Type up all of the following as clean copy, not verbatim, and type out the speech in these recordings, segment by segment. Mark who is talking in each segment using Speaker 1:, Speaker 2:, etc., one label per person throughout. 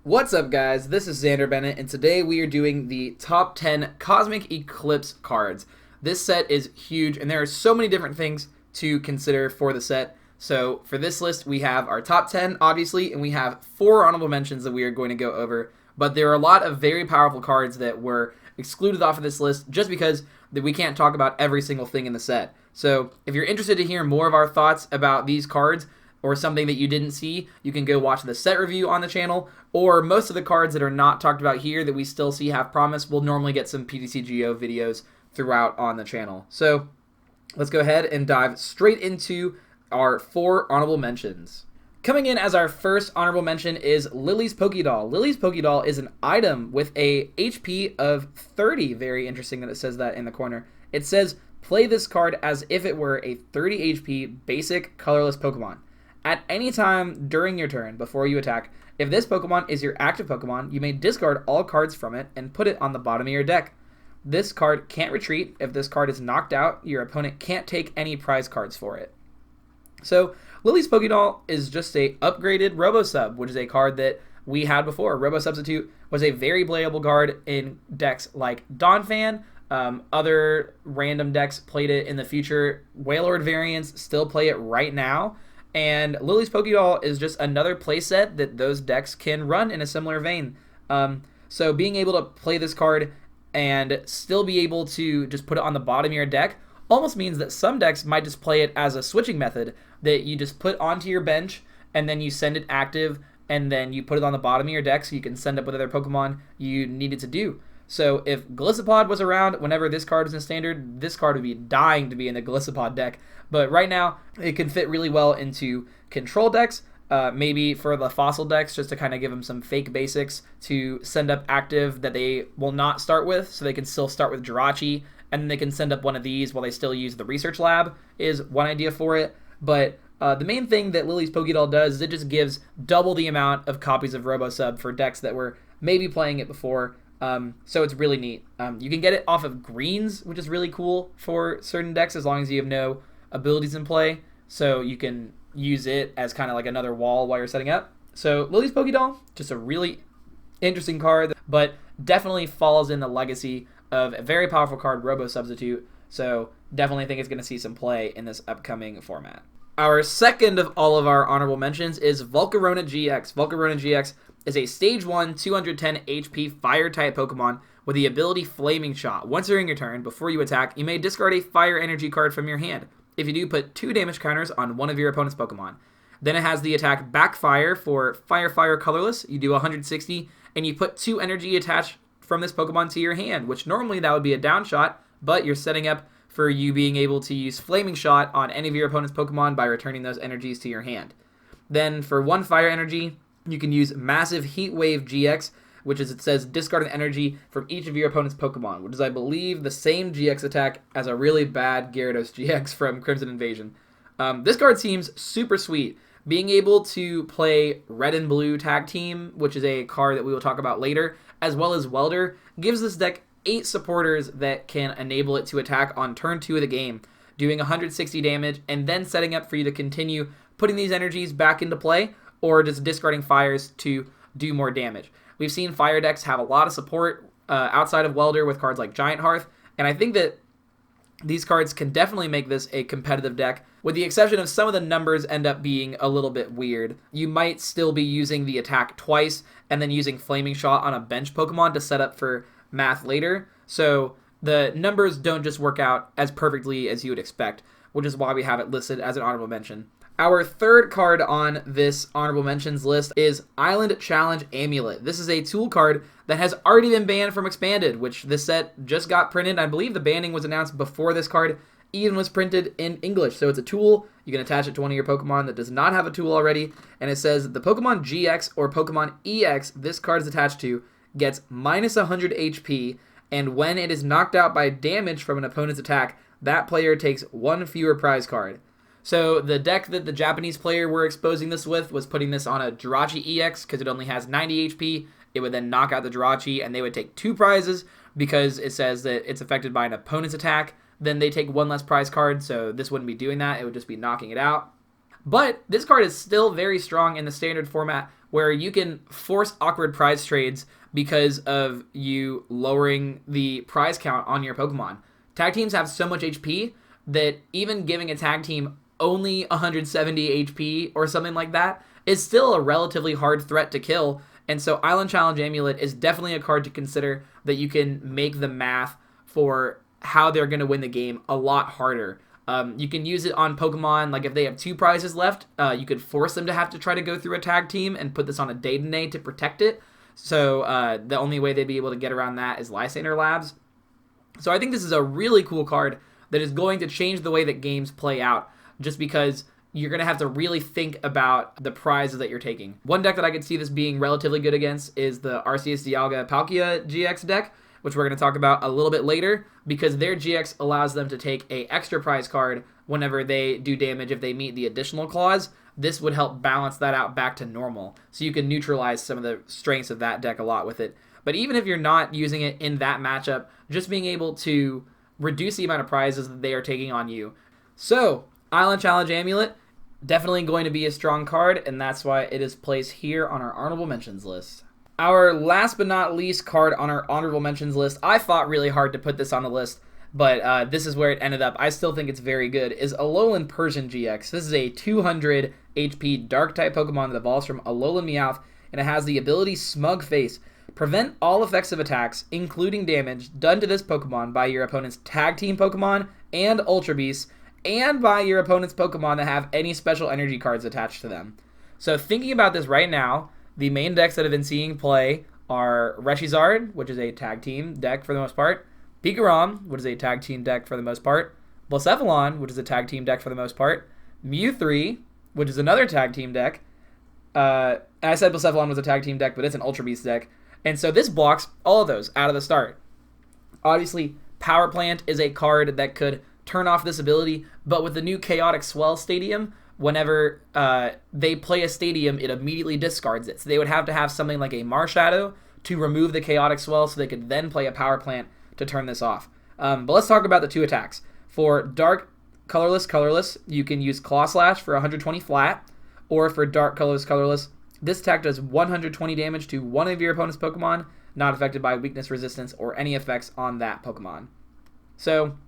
Speaker 1: What's up, guys? This is Xander Bennett, and today we are doing the top 10 Cosmic Eclipse cards. This set is huge, and there are so many different things to consider for the set. So for this list, we have our top 10, obviously, and we have 4 honorable mentions that we are going to go over. But there are a lot of very powerful cards that were excluded off of this list just because we can't talk about every single thing in the set. So if you're interested to hear more of our thoughts about these cards, or something that you didn't see, you can go watch the set review on the channel, or most of the cards that are not talked about here that we still see have promise will normally get some PTCGO videos throughout on the channel. So let's go ahead and dive straight into our 4 honorable mentions. Coming in as our first honorable mention is Lily's Pokédoll. Lily's Pokédoll is an item with a HP of 30. Very interesting that it says that in the corner. It says, play this card as if it were a 30 HP basic colorless Pokemon. At any time during your turn, before you attack, if this Pokemon is your active Pokemon, you may discard all cards from it and put it on the bottom of your deck. This card can't retreat. If this card is knocked out, your opponent can't take any prize cards for it. So, Lily's Pokédoll is just a upgraded Robo-Sub, which is a card that we had before. Robo-Substitute was a very playable card in decks like Donphan. Other random decks played it in the future. Wailord variants still play it right now. And Lily's Pokédoll is just another playset that those decks can run in a similar vein. So being able to play this card and still be able to just put it on the bottom of your deck almost means that some decks might just play it as a switching method that you just put onto your bench and then you send it active and then you put it on the bottom of your deck so you can send up with other Pokemon you needed to do. So if Gliscopod was around whenever this card was in Standard, this card would be dying to be in the Gliscopod deck. But right now, it can fit really well into Control decks, maybe for the Fossil decks, just to kind of give them some fake basics to send up active that they will not start with, so they can still start with Jirachi, and then they can send up one of these while they still use the Research Lab, is one idea for it. But the main thing that Lily's Pokédoll does is it just gives double the amount of copies of Robo-Sub for decks that were maybe playing it before. So it's really neat. You can get it off of greens, which is really cool for certain decks as long as you have no abilities in play. So you can use it as kind of like another wall while you're setting up. So Lily's Pokédoll, just a really interesting card, but definitely falls in the legacy of a very powerful card, Robo-Substitute. So definitely think it's going to see some play in this upcoming format. Our second of all of our honorable mentions is Volcarona GX. Volcarona GX is a Stage 1, 210 HP Fire-type Pokemon with the ability Flaming Shot. Once during your turn, before you attack, you may discard a Fire Energy card from your hand. If you do, put 2 damage counters on one of your opponent's Pokemon. Then it has the attack Backfire for Fire Colorless. You do 160, and you put 2 energy attached from this Pokemon to your hand, which normally that would be a down shot, but you're setting up for you being able to use Flaming Shot on any of your opponent's Pokemon by returning those energies to your hand. Then for 1 Fire Energy, you can use Massive Heat Wave GX, which is, it says, discard an energy from each of your opponent's Pokemon, which is, I believe, the same GX attack as a really bad Gyarados GX from Crimson Invasion. This card seems super sweet. Being able to play Red and Blue Tag Team, which is a card that we will talk about later, as well as Welder, gives this deck 8 supporters that can enable it to attack on turn 2 of the game, doing 160 damage, and then setting up for you to continue putting these energies back into play, or just discarding fires to do more damage. We've seen fire decks have a lot of support outside of Welder with cards like Giant Hearth, and I think that these cards can definitely make this a competitive deck, with the exception of some of the numbers end up being a little bit weird. You might still be using the attack twice, and then using Flaming Shot on a bench Pokemon to set up for math later, so the numbers don't just work out as perfectly as you would expect, which is why we have it listed as an honorable mention. Our third card on this honorable mentions list is Island Challenge Amulet. This is a tool card that has already been banned from Expanded, which this set just got printed. I believe the banning was announced before this card even was printed in English. So it's a tool. You can attach it to one of your Pokemon that does not have a tool already. And it says the Pokemon GX or Pokemon EX this card is attached to gets minus 100 HP. And when it is knocked out by damage from an opponent's attack, that player takes 1 fewer prize card. So the deck that the Japanese player were exposing this with was putting this on a Jirachi EX because it only has 90 HP. It would then knock out the Jirachi and they would take 2 prizes because it says that it's affected by an opponent's attack. Then they take 1 less prize card, so this wouldn't be doing that. It would just be knocking it out. But this card is still very strong in the standard format where you can force awkward prize trades because of you lowering the prize count on your Pokemon. Tag teams have so much HP that even giving a tag team only 170 HP or something like that is still a relatively hard threat to kill. And so Island Challenge Amulet is definitely a card to consider that you can make the math for how they're going to win the game a lot harder. You can use it on Pokemon, like if they have 2 prizes left, you could force them to have to try to go through a tag team and put this on a Day to protect it. So the only way they'd be able to get around that is Lysander Labs. So I think this is a really cool card that is going to change the way that games play out, just because you're going to have to really think about the prizes that you're taking. One deck that I could see this being relatively good against is the Arceus Dialga Palkia GX deck, which we're going to talk about a little bit later, because their GX allows them to take a extra prize card whenever they do damage if they meet the additional clause. This would help balance that out back to normal, so you can neutralize some of the strengths of that deck a lot with it. But even if you're not using it in that matchup, just being able to reduce the amount of prizes that they are taking on you. So, Island Challenge Amulet, definitely going to be a strong card, and that's why it is placed here on our honorable mentions list. Our last but not least card on our honorable mentions list, I fought really hard to put this on the list, but this is where it ended up. I still think it's very good, is Alolan Persian GX. This is a 200 HP Dark-type Pokemon that evolves from Alolan Meowth, and it has the ability Smug Face. Prevent all effects of attacks, including damage, done to this Pokemon by your opponent's Tag Team Pokemon and Ultra Beasts, and by your opponent's Pokemon that have any special energy cards attached to them. So thinking about this right now, the main decks that have been seeing play are Reshiram, which is a tag team deck for the most part, Pikarom, which is a tag team deck for the most part, Blacephalon, which is a tag team deck for the most part, Mew3, which is another tag team deck. I said Blacephalon was a tag team deck, but it's an Ultra Beast deck. And so this blocks all of those out of the start. Obviously, Power Plant is a card that could turn off this ability, but with the new Chaotic Swell Stadium, whenever they play a stadium, it immediately discards it. So they would have to have something like a Marshadow to remove the Chaotic Swell so they could then play a Power Plant to turn this off. But let's talk about the 2 attacks. For Dark Colorless, you can use Claw Slash for 120 flat, or for Dark Colorless, this attack does 120 damage to one of your opponent's Pokemon, not affected by weakness resistance or any effects on that Pokemon. So,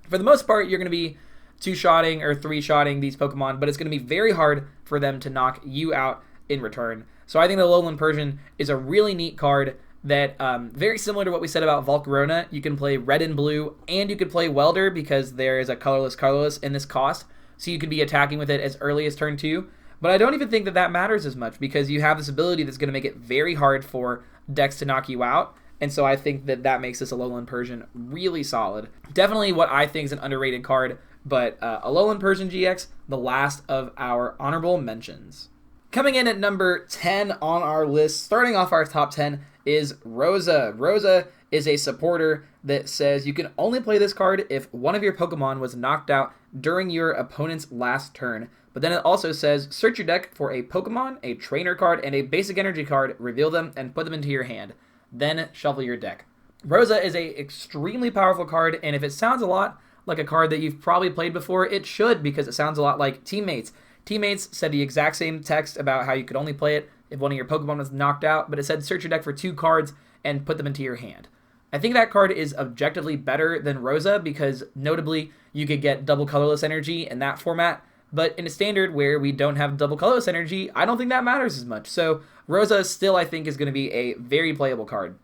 Speaker 1: for the most part, you're going to be 2-shotting or 3-shotting these Pokemon, but it's going to be very hard for them to knock you out in return. So I think the Alolan Persian is a really neat card that, very similar to what we said about Volcarona, you can play Red and Blue, and you could play Welder because there is a colorless in this cost, so you could be attacking with it as early as turn 2. But I don't even think that matters as much because you have this ability that's going to make it very hard for decks to knock you out. And so I think that makes this Alolan Persian really solid. Definitely what I think is an underrated card, but Alolan Persian GX, the last of our honorable mentions. Coming in at number 10 on our list, starting off our top 10, is Rosa. Rosa is a supporter that says you can only play this card if one of your Pokemon was knocked out during your opponent's last turn. But then it also says, search your deck for a Pokemon, a trainer card, and a basic energy card, reveal them, and put them into your hand. Then shuffle your deck. Rosa is a extremely powerful card, and if it sounds a lot like a card that you've probably played before, it should, because it sounds a lot like Teammates. Teammates said the exact same text about how you could only play it if one of your Pokemon was knocked out, but it said search your deck for 2 cards and put them into your hand. I think that card is objectively better than Rosa because, notably, you could get double colorless energy in that format, but in a standard where we don't have double colorless energy, I don't think that matters as much. So Rosa still, I think, is going to be a very playable card.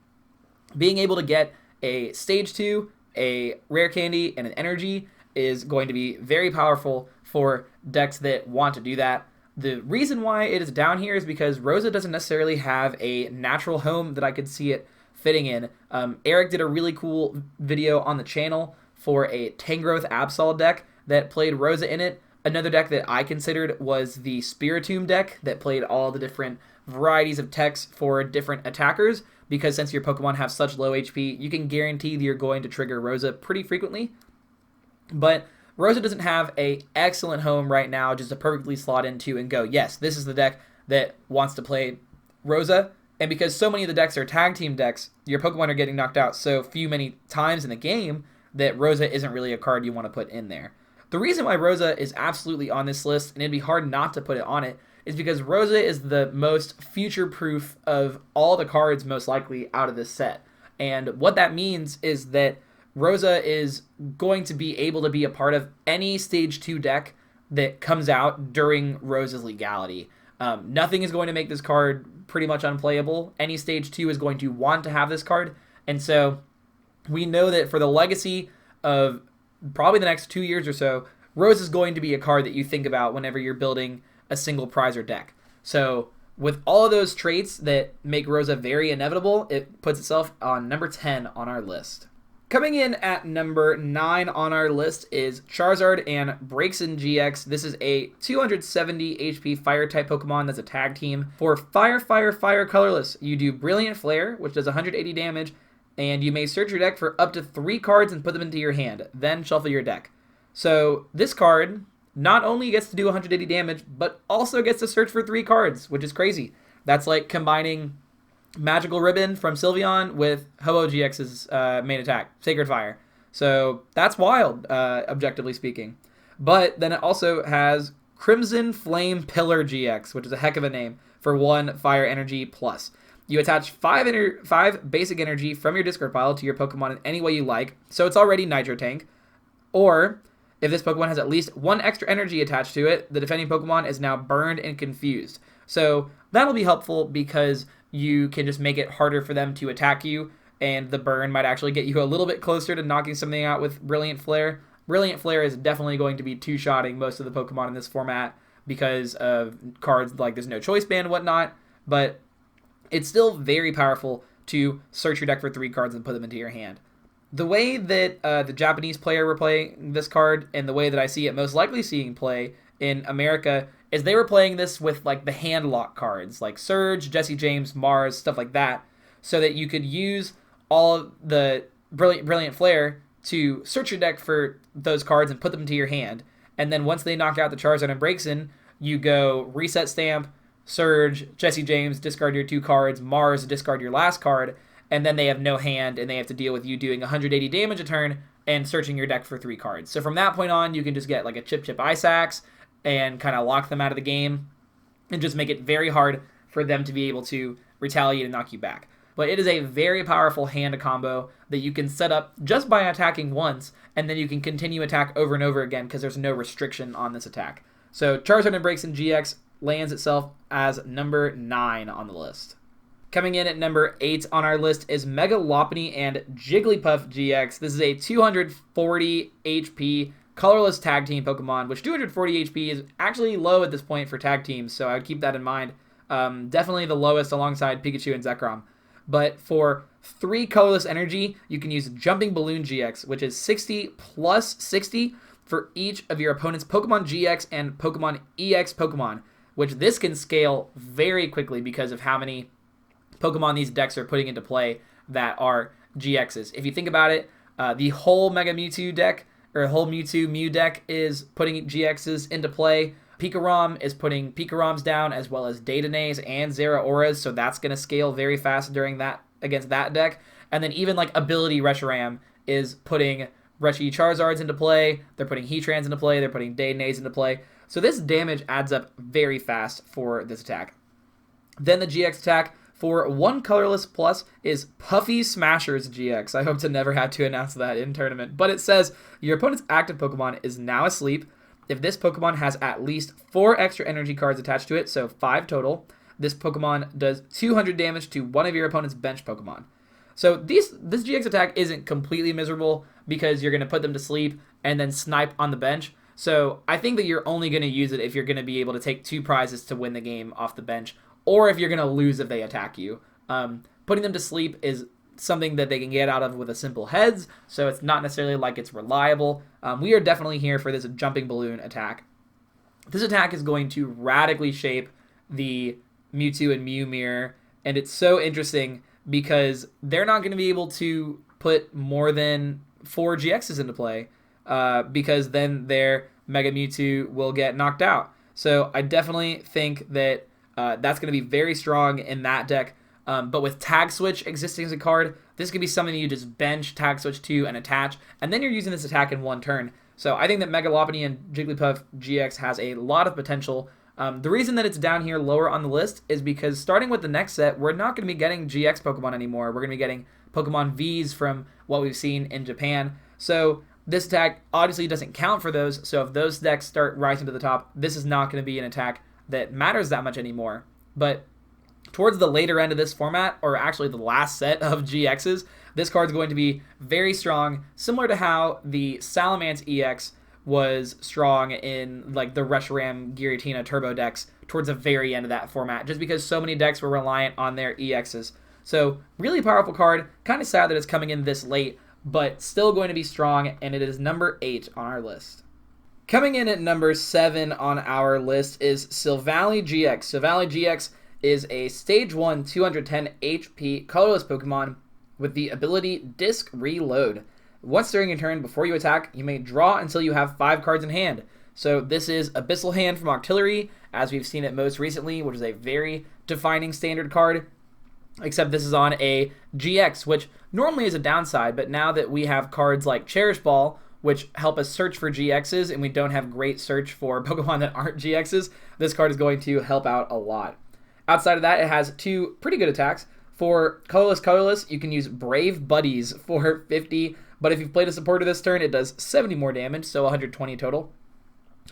Speaker 1: Being able to get a Stage 2, a Rare Candy, and an Energy is going to be very powerful for decks that want to do that. The reason why it is down here is because Rosa doesn't necessarily have a natural home that I could see it fitting in. Eric did a really cool video on the channel for a Tangrowth Absol deck that played Rosa in it. Another deck that I considered was the Spiritomb deck that played all the different varieties of techs for different attackers, because since your Pokemon have such low HP, you can guarantee that you're going to trigger Rosa pretty frequently. But Rosa doesn't have a excellent home right now just to perfectly slot into and go, yes, this is the deck that wants to play Rosa. And because so many of the decks are tag team decks, your Pokemon are getting knocked out so many times in the game that Rosa isn't really a card you want to put in there. The reason why Rosa is absolutely on this list, and it'd be hard not to put it on it, is because Rosa is the most future-proof of all the cards most likely out of this set. And what that means is that Rosa is going to be able to be a part of any Stage 2 deck that comes out during Rosa's legality. Nothing is going to make this card pretty much unplayable. Any Stage 2 is going to want to have this card. And so we know that for the legacy of probably the next 2 years or so, Rosa is going to be a card that you think about whenever you're building a single prizer deck. So with all of those traits that make Rosa very inevitable, it puts itself on number 10 on our list. Coming in at number 9 on our list is Charizard and Braixen GX. This is a 270 HP Fire-type Pokemon that's a tag team. For Fire, colorless, you do Brilliant Flare, which does 180 damage, and you may search your deck for up to 3 cards and put them into your hand, then shuffle your deck. So this card not only gets to do 180 damage, but also gets to search for 3 cards, which is crazy. That's like combining Magical Ribbon from Sylveon with Ho-Oh GX's main attack, Sacred Fire. So that's wild, objectively speaking. But then it also has Crimson Flame Pillar GX, which is a heck of a name, for 1 Fire Energy plus. You attach 5 basic energy from your discard pile to your Pokemon in any way you like, so it's already Nitro Tank. Or, if this Pokemon has at least 1 extra energy attached to it, the defending Pokemon is now burned and confused. So that'll be helpful because you can just make it harder for them to attack you, and the burn might actually get you a little bit closer to knocking something out with Brilliant Flare. Brilliant Flare is definitely going to be two-shotting most of the Pokemon in this format because of cards like there's no choice band and whatnot, but it's still very powerful to search your deck for 3 cards and put them into your hand. The way that the Japanese player were playing this card, and the way that I see it most likely seeing play in America, is they were playing this with like the hand lock cards, like Surge, Jesse James, Mars, stuff like that, so that you could use all of the Brilliant Flare to search your deck for those cards and put them into your hand. And then once they knock out the Charizard and Braixen, you go Reset Stamp, Surge, Jesse James, discard your 2 cards, Mars, discard your last card, and then they have no hand, and they have to deal with you doing 180 damage a turn and searching your deck for 3 cards. So from that point on, you can just get like a Chip Ice Axe and kind of lock them out of the game and just make it very hard for them to be able to retaliate and knock you back. But it is a very powerful hand combo that you can set up just by attacking once, and then you can continue attack over and over again because there's no restriction on this attack. So Charizard and Braixen GX lands itself as number 9 on the list. Coming in at number 8 on our list is Mega Lopunny and Jigglypuff GX. This is a 240 HP colorless tag team Pokemon, which 240 HP is actually low at this point for tag teams, so I would keep that in mind. Definitely the lowest alongside Pikachu and Zekrom. But for 3 colorless energy, you can use Jumping Balloon GX, which is 60 plus 60 for each of your opponent's Pokemon GX and Pokemon EX Pokemon, which this can scale very quickly because of how many Pokemon these decks are putting into play that are GXs. If you think about it, the whole Mega Mewtwo deck, or whole Mewtwo Mew deck, is putting GXs into play. Pikarom is putting Pikaroms down, as well as Datonays and Zeraoras, so that's going to scale very fast against that deck. And then even like Ability Reshiram is putting Reshi Charizards into play, they're putting Heatrans into play, they're putting Datonays into play. So this damage adds up very fast for this attack. Then the GX attack for 1 colorless plus is Puffy Smashers GX. I hope to never have to announce that in tournament. But it says, your opponent's active Pokemon is now asleep. If this Pokemon has at least 4 extra energy cards attached to it, so 5 total, this Pokemon does 200 damage to one of your opponent's bench Pokemon. So this GX attack isn't completely miserable because you're going to put them to sleep and then snipe on the bench. So I think that you're only going to use it if you're going to be able to take 2 prizes to win the game off the bench, or if you're going to lose if they attack you. Putting them to sleep is something that they can get out of with a simple heads, so it's not necessarily like it's reliable. We are definitely here for this Jumping Balloon attack. This attack is going to radically shape the Mewtwo and Mew mirror, and it's so interesting because they're not going to be able to put more than 4 GXs into play, because then their Mega Mewtwo will get knocked out. So I definitely think that that's going to be very strong in that deck. But with Tag Switch existing as a card, this could be something you just bench, Tag Switch to, and attach, and then you're using this attack in one turn. So I think that Mega Lopunny and Jigglypuff GX has a lot of potential. The reason that it's down here lower on the list is because starting with the next set, we're not going to be getting GX Pokemon anymore. We're going to be getting Pokemon Vs from what we've seen in Japan. So this attack obviously doesn't count for those. So if those decks start rising to the top, this is not going to be an attack that matters that much anymore. But towards the later end of this format, or actually the last set of GXs, this card's going to be very strong, similar to how the Salamence EX was strong in like the Reshiram Giratina Turbo decks towards the very end of that format, just because so many decks were reliant on their EXs. So really powerful card, kind of sad that it's coming in this late, but still going to be strong, and it is number 8 on our list. Coming in at number 7 on our list is Silvally GX. Silvally GX is a Stage 1 210 HP colorless Pokemon with the ability Disc Reload. Once during your turn, before you attack, you may draw until you have 5 cards in hand. So this is Abyssal Hand from Octillery, as we've seen it most recently, which is a very defining standard card, except this is on a GX, which normally is a downside, but now that we have cards like Cherish Ball, which help us search for GXs, and we don't have great search for Pokemon that aren't GXs, this card is going to help out a lot. Outside of that, it has 2 pretty good attacks. For colorless, you can use Brave Buddies for 50, but if you've played a supporter this turn, it does 70 more damage, so 120 total.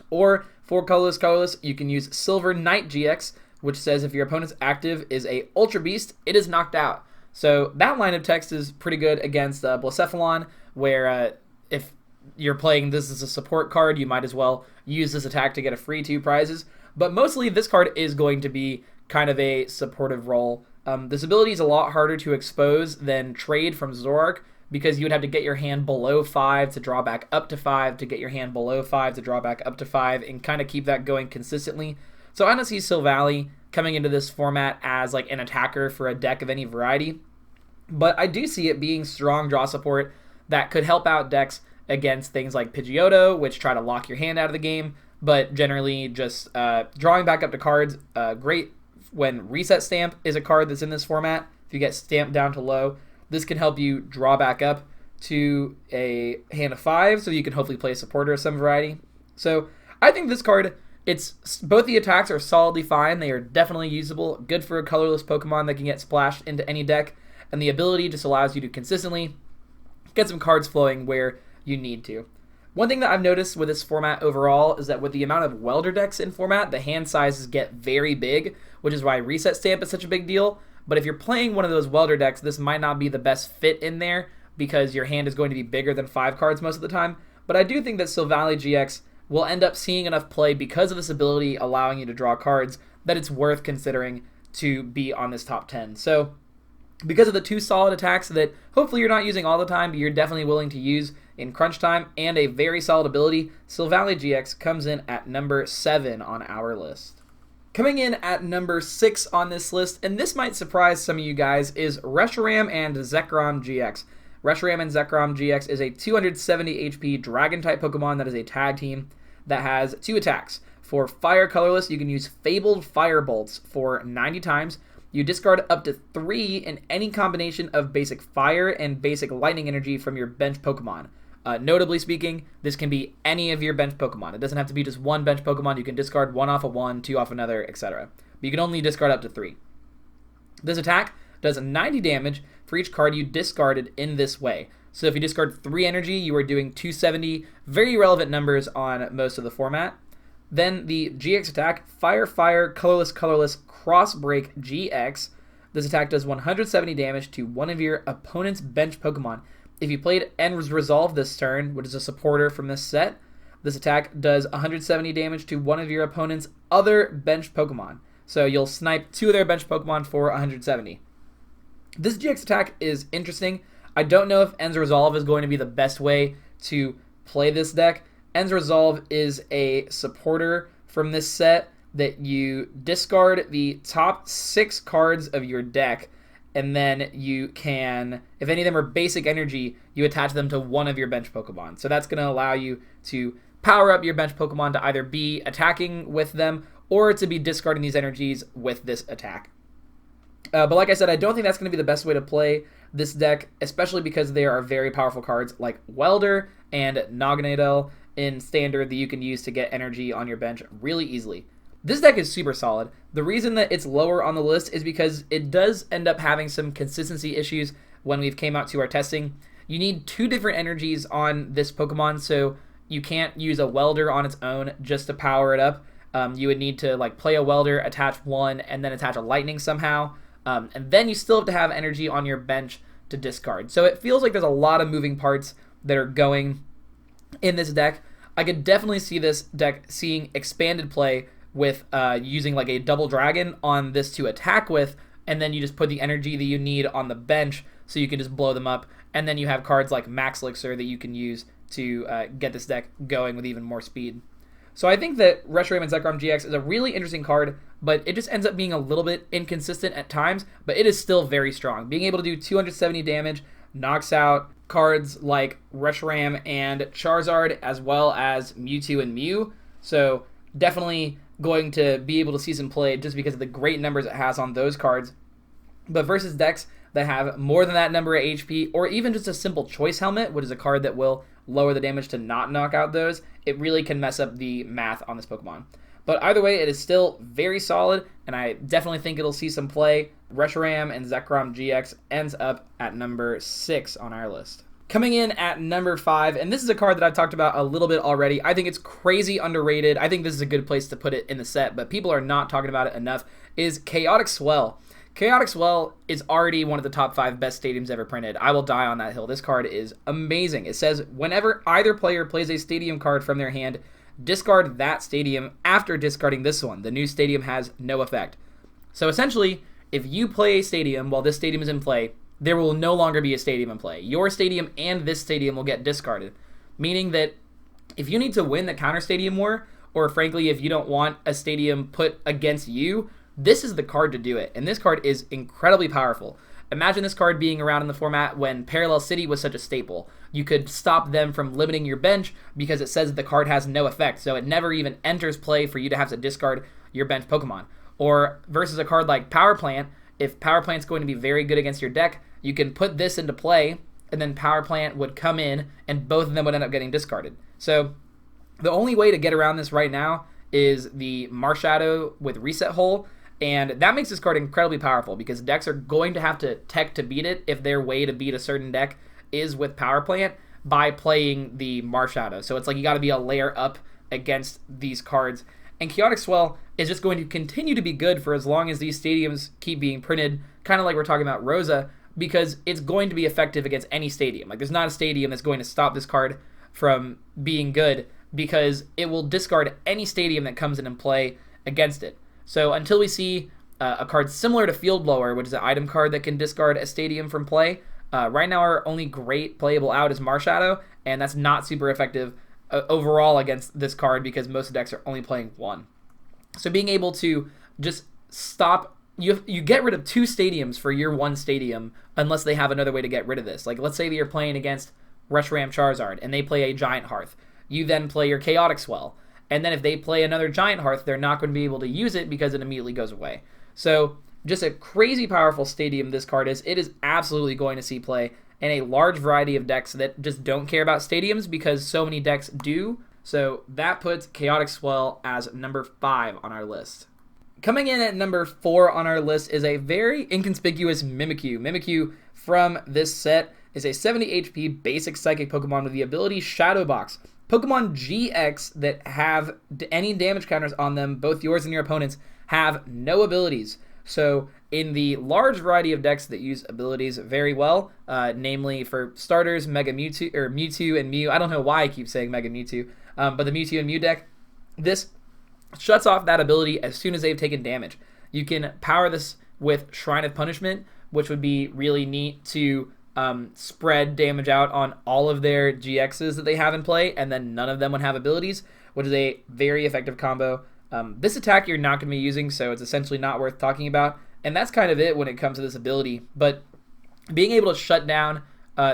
Speaker 1: Or for colorless, you can use Silver Knight GX, which says if your opponent's active is a Ultra Beast, it is knocked out. So that line of text is pretty good against Blacephalon, where if you're playing this as a support card, you might as well use this attack to get a free 2 prizes. But mostly this card is going to be kind of a supportive role. This ability is a lot harder to expose than Trade from Zoroark, because you would have to get your hand below 5 to draw back up to 5, to get your hand below 5 to draw back up to 5, and kind of keep that going consistently. So I don't see Silvally coming into this format as like an attacker for a deck of any variety, but I do see it being strong draw support that could help out decks against things like Pidgeotto, which try to lock your hand out of the game, but generally just drawing back up to cards. Great when Reset Stamp is a card that's in this format. If you get stamped down to low, this can help you draw back up to a hand of 5, so you can hopefully play a supporter of some variety. So I think this card, both the attacks are solidly fine. They are definitely usable, good for a colorless Pokemon that can get splashed into any deck, and the ability just allows you to consistently get some cards flowing where you need to. One thing that I've noticed with this format overall is that with the amount of welder decks in format, the hand sizes get very big, which is why Reset Stamp is such a big deal. But if you're playing one of those welder decks, this might not be the best fit in there because your hand is going to be bigger than 5 cards most of the time. But I do think that Silvally GX will end up seeing enough play because of this ability allowing you to draw cards that it's worth considering to be on this top 10. So because of the 2 solid attacks that hopefully you're not using all the time, but you're definitely willing to use in crunch time, and a very solid ability, Silvally GX comes in at number 7 on our list. Coming in at number 6 on this list, and this might surprise some of you guys, is Reshiram and Zekrom GX. Reshiram and Zekrom GX is a 270 HP Dragon-type Pokemon that is a tag team that has 2 attacks. For Fire Colorless, you can use Fabled Firebolts for 90 times. You discard up to 3 in any combination of basic Fire and basic Lightning energy from your bench Pokemon. Notably speaking, this can be any of your bench Pokemon. It doesn't have to be just one bench Pokemon. You can discard 1 off of one, 2 off another, etc. But you can only discard up to 3. This attack does 90 damage for each card you discarded in this way. So if you discard 3 energy, you are doing 270, very relevant numbers on most of the format. Then the GX attack, Fire, Colorless, Crossbreak GX. This attack does 170 damage to one of your opponent's bench Pokemon. If you played End's Resolve this turn, which is a supporter from this set, this attack does 170 damage to one of your opponent's other bench Pokemon. So you'll snipe 2 of their bench Pokemon for 170. This GX attack is interesting. I don't know if End's Resolve is going to be the best way to play this deck. End's Resolve is a supporter from this set that you discard the top 6 cards of your deck, and then you can, if any of them are basic energy, you attach them to one of your bench Pokemon. So that's going to allow you to power up your bench Pokemon to either be attacking with them or to be discarding these energies with this attack. But like I said, I don't think that's going to be the best way to play this deck, especially because there are very powerful cards like Welder and Naganadel in Standard that you can use to get energy on your bench really easily. This deck is super solid. The reason that it's lower on the list is because it does end up having some consistency issues when we've came out to our testing. You need 2 different energies on this Pokemon, so you can't use a Welder on its own just to power it up. You would need to like play a Welder, attach one, and then attach a Lightning somehow. And then you still have to have energy on your bench to discard. So it feels like there's a lot of moving parts that are going in this deck. I could definitely see this deck seeing expanded play with using like a double dragon on this to attack with, and then you just put the energy that you need on the bench so you can just blow them up, and then you have cards like Max Elixir that you can use to get this deck going with even more speed. So I think that Reshiram Zekrom GX is a really interesting card, but it just ends up being a little bit inconsistent at times, but it is still very strong. Being able to do 270 damage knocks out cards like Reshiram and Charizard, as well as Mewtwo and Mew, so definitely going to be able to see some play just because of the great numbers it has on those cards. But versus decks that have more than that number of HP, or even just a simple Choice Helmet, which is a card that will lower the damage to not knock out those, it really can mess up the math on this Pokemon. But either way, it is still very solid, and I definitely think it'll see some play. Reshiram and Zekrom GX ends up at number 6 on our list. Coming in at number 5, and this is a card that I've talked about a little bit already. I think it's crazy underrated. I think this is a good place to put it in the set, but people are not talking about it enough, is Chaotic Swell. Chaotic Swell is already one of the top 5 best stadiums ever printed. I will die on that hill. This card is amazing. It says, whenever either player plays a stadium card from their hand, discard that stadium after discarding this one. The new stadium has no effect. So essentially, if you play a stadium while this stadium is in play, there will no longer be a stadium in play. Your stadium and this stadium will get discarded, meaning that if you need to win the counter stadium war, or frankly, if you don't want a stadium put against you, this is the card to do it. And this card is incredibly powerful. Imagine this card being around in the format when Parallel City was such a staple. You could stop them from limiting your bench because it says the card has no effect, so it never even enters play for you to have to discard your bench Pokemon. Or versus a card like Power Plant, if Power Plant's going to be very good against your deck, you can put this into play, and then Power Plant would come in, and both of them would end up getting discarded. So the only way to get around this right now is the Marshadow with Reset Hole, and that makes this card incredibly powerful because decks are going to have to tech to beat it if their way to beat a certain deck is with Power Plant by playing the Marshadow. So it's like you got to be a layer up against these cards. And Chaotic Swell is just going to continue to be good for as long as these stadiums keep being printed, kind of like we're talking about Rosa, because it's going to be effective against any stadium. Like, there's not a stadium that's going to stop this card from being good because it will discard any stadium that comes in and play against it. So until we see a card similar to Field Blower, which is an item card that can discard a stadium from play, right now our only great playable out is Marshadow, and that's not super effective overall against this card because most decks are only playing one. So being able to just stop, you get rid of 2 stadiums for your 1 stadium unless they have another way to get rid of this. Like, let's say that you're playing against Reshiram Charizard and they play a Giant Hearth. You then play your Chaotic Swell. And then if they play another Giant Hearth, they're not going to be able to use it because it immediately goes away. So just a crazy powerful stadium this card is. It is absolutely going to see play in a large variety of decks that just don't care about stadiums because so many decks do. So that puts Chaotic Swell as number 5 on our list. Coming in at number 4 on our list is a very inconspicuous Mimikyu. Mimikyu from this set is a 70 HP basic psychic Pokemon with the ability Shadow Box. Pokemon GX that have any damage counters on them, both yours and your opponent's, have no abilities. So in the large variety of decks that use abilities very well, namely for starters, Mega Mewtwo, or Mewtwo and Mew. I don't know why I keep saying Mega Mewtwo, but the Mewtwo and Mew deck, this shuts off that ability as soon as they've taken damage. You can power this with Shrine of Punishment, which would be really neat to spread damage out on all of their GXs that they have in play, and then none of them would have abilities, which is a very effective combo. This attack you're not going to be using, so it's essentially not worth talking about, and that's kind of it when it comes to this ability. But being able to shut down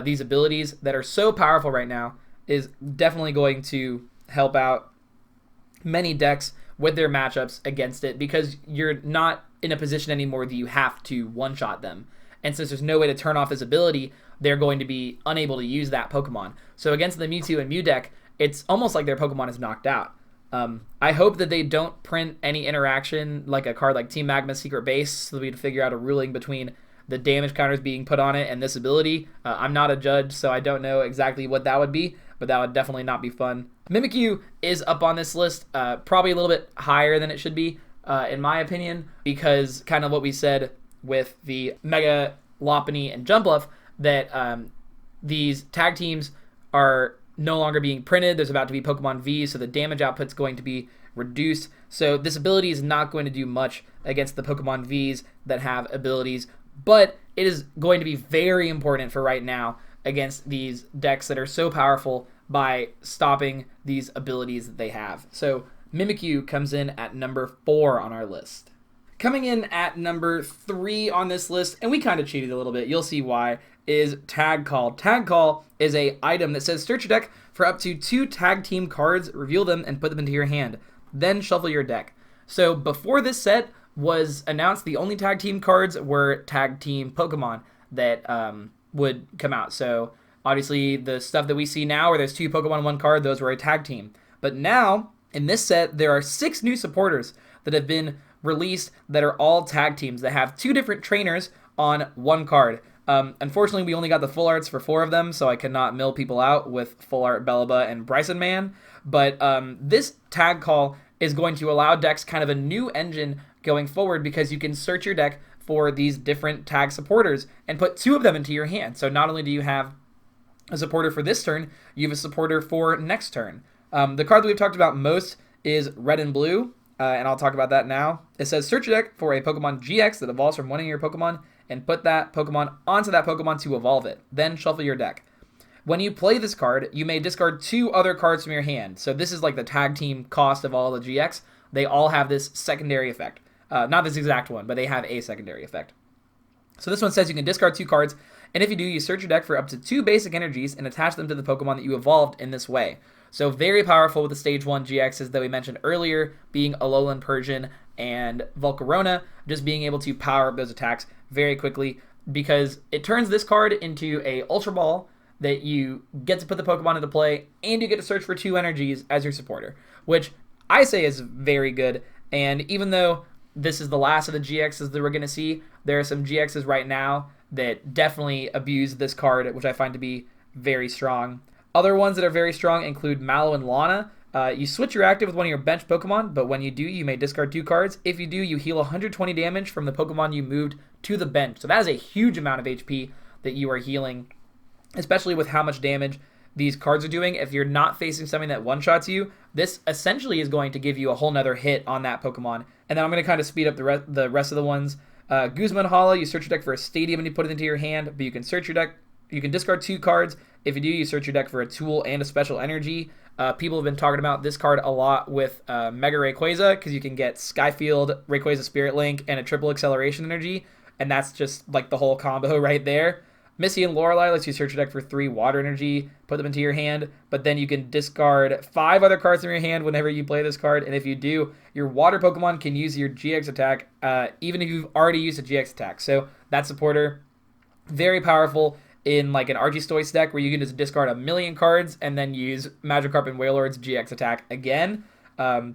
Speaker 1: these abilities that are so powerful right now is definitely going to help out many decks with their matchups against it, because you're not in a position anymore that you have to one-shot them. And since there's no way to turn off this ability, they're going to be unable to use that Pokemon. So against the Mewtwo and Mew deck, it's almost like their Pokemon is knocked out. I hope that they don't print any interaction like a card like Team Magma's Secret Base, so that we can figure out a ruling between the damage counters being put on it and this ability. I'm not a judge, so I don't know exactly what that would be, but that would definitely not be fun. Mimikyu is up on this list, probably a little bit higher than it should be, in my opinion, because kind of what we said with the Mega Lopunny and Jumpluff, that these tag teams are no longer being printed. There's about to be Pokemon V, so the damage output's going to be reduced. So this ability is not going to do much against the Pokemon Vs that have abilities, but it is going to be very important for right now against these decks that are so powerful by stopping these abilities that they have. So Mimikyu comes in at number 4 on our list. Coming in at number 3 on this list, and we kind of cheated a little bit, you'll see why, is Tag Call. Tag Call is a item that says search your deck for up to 2 tag team cards, reveal them, and put them into your hand. Then shuffle your deck. So before this set was announced, the only tag team cards were tag team Pokemon that would come out. So obviously the stuff that we see now where there's 2 Pokemon in 1 card, those were a tag team. But now, in this set, there are 6 new supporters that have been released that are all tag teams that have 2 different trainers on 1 card. Unfortunately, we only got the full arts for 4 of them, so I cannot mill people out with full art Bellaba and Bryson Man. But this tag call is going to allow decks kind of a new engine going forward, because you can search your deck for these different tag supporters and put 2 of them into your hand. So not only do you have a supporter for this turn, you have a supporter for next turn. The card that we've talked about most is Red and Blue, and I'll talk about that now. It says search your deck for a Pokemon GX that evolves from one of your Pokemon and put that Pokemon onto that Pokemon to evolve it. Then shuffle your deck. When you play this card, you may discard 2 other cards from your hand. So this is like the tag team cost of all the GX. They all have this secondary effect. Not this exact one, but they have a secondary effect. So this one says you can discard 2 cards, and if you do, you search your deck for up to 2 basic energies and attach them to the Pokemon that you evolved in this way. So very powerful with the Stage 1 GXs that we mentioned earlier, being Alolan Persian and Volcarona, just being able to power up those attacks very quickly, because it turns this card into a Ultra Ball that you get to put the Pokemon into play, and you get to search for 2 energies as your supporter, which I say is very good. And even though this is the last of the GXs that we're going to see, there are some GXs right now that definitely abuse this card, which I find to be very strong. Other ones that are very strong include Mallow and Lana. You switch your active with one of your bench Pokemon, but when you do, you may discard 2 cards. If you do, you heal 120 damage from the Pokemon you moved to the bench. So that is a huge amount of HP that you are healing, especially with how much damage these cards are doing. If you're not facing something that one-shots you, this essentially is going to give you a whole nother hit on that Pokemon. And then I'm going to kind of speed up the rest of the ones. Guzman Hollow, you search your deck for a Stadium and you put it into your hand, but you can search your deck. You can discard 2 cards. If you do, you search your deck for a tool and a special energy. People have been talking about this card a lot with Mega Rayquaza, because you can get Skyfield, Rayquaza Spirit Link, and a triple acceleration energy, and that's just like the whole combo right there. Missy and Lorelei lets you search your deck for 3 water energy, put them into your hand, but then you can discard 5 other cards from your hand whenever you play this card, and if you do, your water Pokemon can use your GX attack, even if you've already used a GX attack. So that supporter, very powerful in like an Arceus deck where you can just discard 1,000,000 cards and then use Magikarp and Wailord's GX attack again.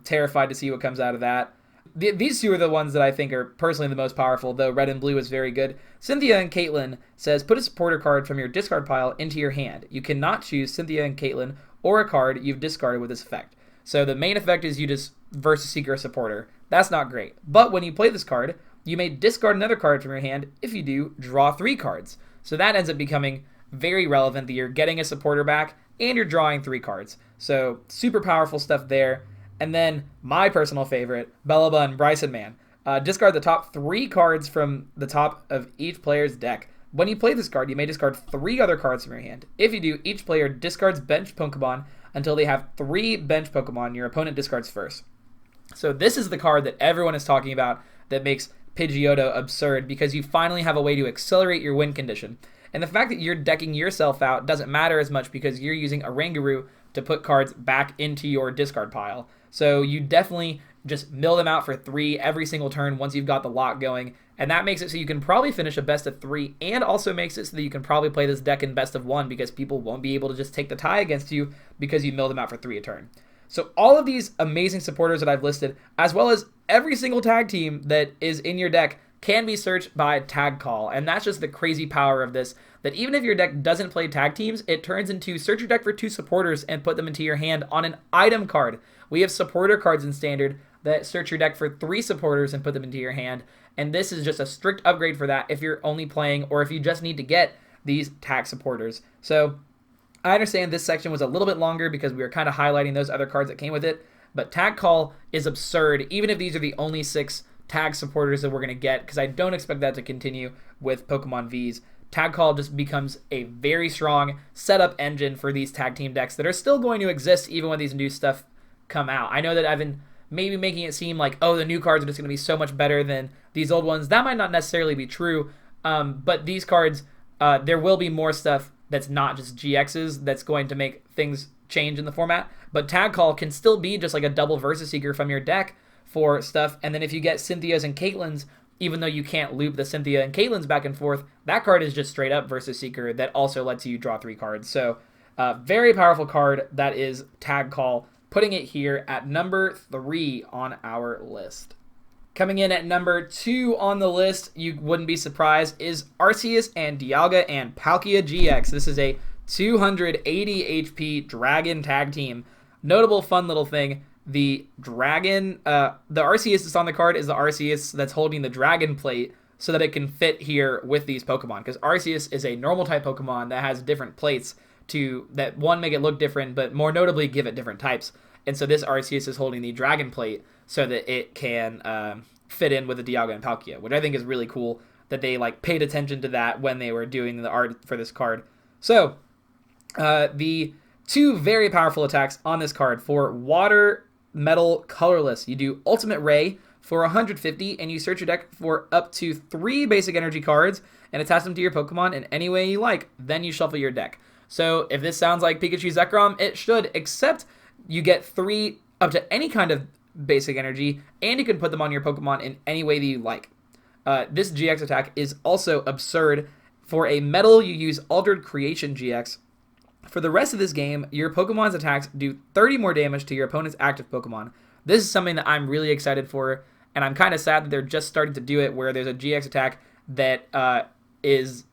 Speaker 1: Terrified to see what comes out of that. These 2 are the ones that I think are personally the most powerful, though Red and Blue is very good. Cynthia and Caitlin says, put a supporter card from your discard pile into your hand. You cannot choose Cynthia and Caitlin or a card you've discarded with this effect. So the main effect is you just Versus Seeker a supporter. That's not great. But when you play this card, you may discard another card from your hand. If you do, draw 3 cards. So that ends up becoming very relevant, that you're getting a supporter back and you're drawing 3 cards. So super powerful stuff there. And then my personal favorite, Bellaba and Bryson Man. Discard the top 3 cards from the top of each player's deck. When you play this card, you may discard 3 other cards from your hand. If you do, each player discards bench Pokemon until they have 3 bench Pokemon your opponent discards first. So this is the card that everyone is talking about that makes Pidgeotto absurd, because you finally have a way to accelerate your win condition. And the fact that you're decking yourself out doesn't matter as much, because you're using a Rangaroo to put cards back into your discard pile. So you definitely just mill them out for 3 every single turn once you've got the lock going. And that makes it so you can probably finish a best of 3, and also makes it so that you can probably play this deck in best of 1 because people won't be able to just take the tie against you because you mill them out for 3 a turn. So all of these amazing supporters that I've listed, as well as every single tag team that is in your deck, can be searched by tag call. And that's just the crazy power of this, that even if your deck doesn't play tag teams, it turns into search your deck for 2 supporters and put them into your hand on an item card. We have supporter cards in Standard that search your deck for 3 supporters and put them into your hand. And this is just a strict upgrade for that if you're only playing or if you just need to get these tag supporters. So I understand this section was a little bit longer because we were kind of highlighting those other cards that came with it. But tag call is absurd, even if these are the only 6 tag supporters that we're going to get, because I don't expect that to continue with Pokemon V's. Tag call just becomes a very strong setup engine for these tag team decks that are still going to exist even when these new stuff come out. I know that I've been maybe making it seem like, oh, the new cards are just going to be so much better than these old ones. That might not necessarily be true, but these cards, there will be more stuff that's not just GXs that's going to make things change in the format. But tag call can still be just like a double Versus Seeker from your deck for stuff. And then if you get Cynthia's and Caitlyn's, even though you can't loop the Cynthia and Caitlyn's back and forth, that card is just straight up Versus Seeker that also lets you draw 3 cards. So very powerful card that is tag call, putting it here at number 3 on our list. Coming in at number 2 on the list, you wouldn't be surprised, is Arceus and Dialga and Palkia GX. This is a 280 HP Dragon tag team. Notable fun little thing, the Dragon, the Arceus that's on the card is the Arceus that's holding the Dragon plate so that it can fit here with these Pokemon. Because Arceus is a normal type Pokemon that has different plates that one, make it look different, but more notably give it different types. And so this Arceus is holding the Dragon plate so that it can fit in with the Dialga and Palkia, which I think is really cool that they paid attention to that when they were doing the art for this card. So the 2 very powerful attacks on this card for Water, Metal, Colorless. You do Ultimate Ray for 150, and you search your deck for up to 3 basic energy cards and attach them to your Pokemon in any way you like. Then you shuffle your deck. So if this sounds like Pikachu Zekrom, it should, except you get 3 up to any kind of basic energy, and you can put them on your Pokemon in any way that you like. This GX attack is also absurd. For a Metal, you use Altered Creation GX. For the rest of this game, your Pokemon's attacks do 30 more damage to your opponent's active Pokemon. This is something that I'm really excited for, and I'm kind of sad that they're just starting to do it where there's a GX attack that is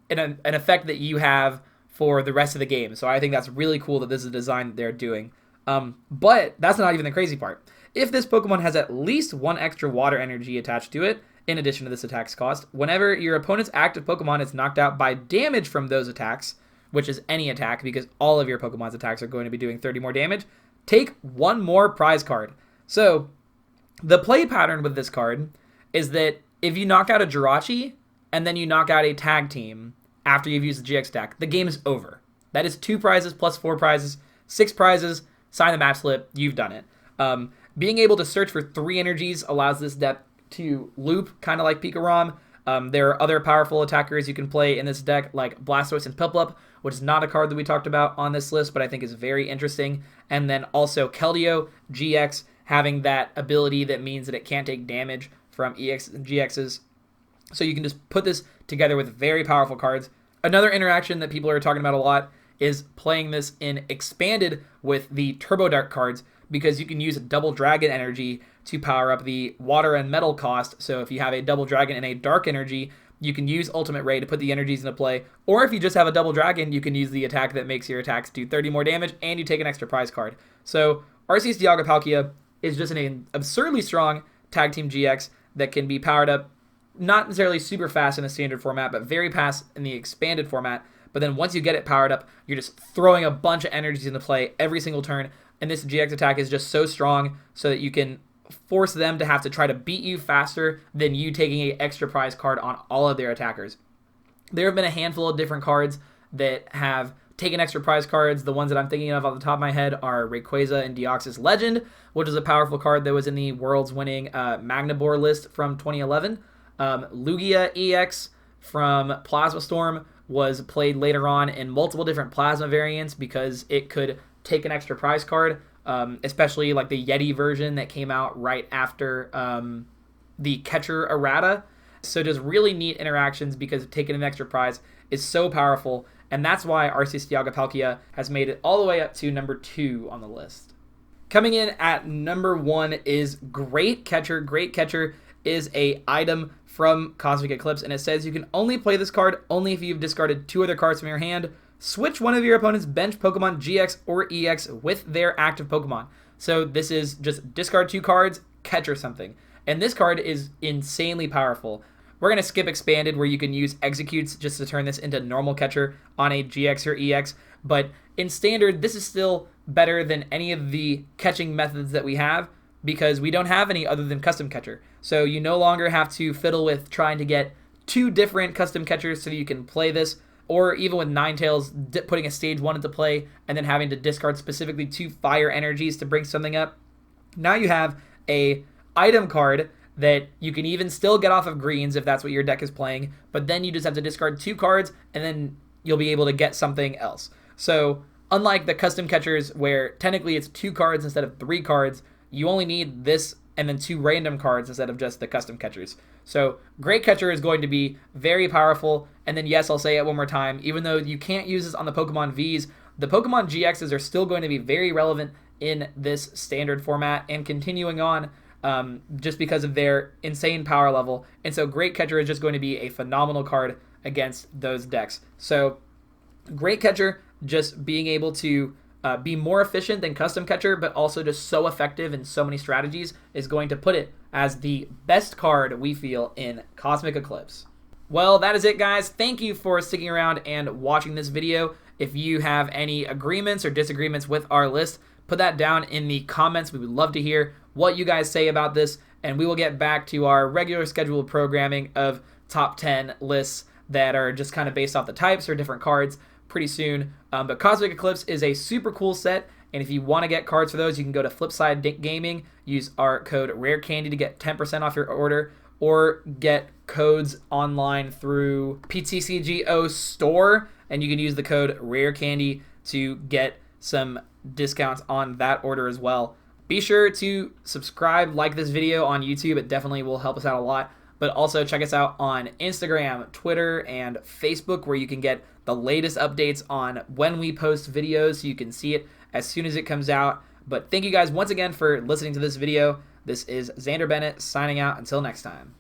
Speaker 1: an effect that you have for the rest of the game. So I think that's really cool that this is a design that they're doing. But that's not even the crazy part. If this Pokemon has at least 1 extra water energy attached to it, in addition to this attack's cost, whenever your opponent's active Pokemon is knocked out by damage from those attacks, which is any attack because all of your Pokemon's attacks are going to be doing 30 more damage, take 1 more prize card. So the play pattern with this card is that if you knock out a Jirachi and then you knock out a tag team after you've used the GX stack, the game is over. That is 2 prizes plus 4 prizes, 6 prizes, sign the map slip, you've done it. Being able to search for 3 energies allows this deck to loop, kind of like Pikarom. There are other powerful attackers you can play in this deck, like Blastoise and Piplup, which is not a card that we talked about on this list, but I think is very interesting. And then also Keldeo GX, having that ability that means that it can't take damage from EX and GXs. So you can just put this together with very powerful cards. Another interaction that people are talking about a lot is playing this in Expanded with the Turbo Dark cards, because you can use a Double Dragon energy to power up the Water and Metal cost. So if you have a Double Dragon and a Dark energy, you can use Ultimate Ray to put the energies into play. Or if you just have a Double Dragon, you can use the attack that makes your attacks do 30 more damage, and you take an extra prize card. So Arceus Dialga Palkia is just an absurdly strong tag team GX that can be powered up, not necessarily super fast in the standard format, but very fast in the expanded format. But then once you get it powered up, you're just throwing a bunch of energies into play every single turn. And this GX attack is just so strong so that you can force them to have to try to beat you faster than you taking an extra prize card on all of their attackers. There have been a handful of different cards that have taken extra prize cards. The ones that I'm thinking of off the top of my head are Rayquaza and Deoxys Legend, which is a powerful card that was in the World's winning Magnabore list from 2011. Lugia EX from Plasma Storm was played later on in multiple different Plasma variants because it could take an extra prize card. especially like the Yeti version that came out right after the catcher errata. So just really neat interactions because taking an extra prize is so powerful, and that's why Arceus Dialga-Palkia has made it all the way up to number 2 on the list. Coming in at number 1 is Great Catcher. Great Catcher is a item from Cosmic Eclipse, and it says you can only play this card only if you've discarded 2 other cards from your hand. Switch one of your opponent's bench Pokemon GX or EX with their active Pokemon. So this is just discard 2 cards, catcher something. And this card is insanely powerful. We're going to skip Expanded, where you can use Executes just to turn this into normal catcher on a GX or EX. But in Standard, this is still better than any of the catching methods that we have, because we don't have any other than Custom Catcher. So you no longer have to fiddle with trying to get 2 different Custom Catchers so that you can play this, or even with Ninetales, putting a Stage 1 into play and then having to discard specifically 2 Fire Energies to bring something up. Now you have a item card that you can even still get off of greens if that's what your deck is playing, but then you just have to discard 2 cards and then you'll be able to get something else. So unlike the Custom Catchers, where technically it's 2 cards instead of 3 cards, you only need this and then 2 random cards instead of just the Custom Catchers. So Great Catcher is going to be very powerful. And then yes, I'll say it one more time, even though you can't use this on the Pokemon Vs, the Pokemon GXs are still going to be very relevant in this Standard format and continuing on, just because of their insane power level. And so Great Catcher is just going to be a phenomenal card against those decks. So Great Catcher just being able to be more efficient than Custom Catcher, but also just so effective in so many strategies, is going to put it as the best card we feel in Cosmic Eclipse. Well, that is it, guys. Thank you for sticking around and watching this video. If you have any agreements or disagreements with our list, put that down in the comments. We would love to hear what you guys say about this, and we will get back to our regular scheduled programming of top 10 lists that are just kind of based off the types or different cards pretty soon. But Cosmic Eclipse is a super cool set, and if you want to get cards for those, you can go to Flipside Gaming, use our code RareCandy to get 10% off your order, or get codes online through PTCGO store, and you can use the code RareCandy to get some discounts on that order as well. Be sure to subscribe, like this video on YouTube. It definitely will help us out a lot. But also check us out on Instagram, Twitter, and Facebook, where you can get the latest updates on when we post videos, so you can see it as soon as it comes out. But thank you guys once again for listening to this video. This is Xander Bennett signing out. Until next time.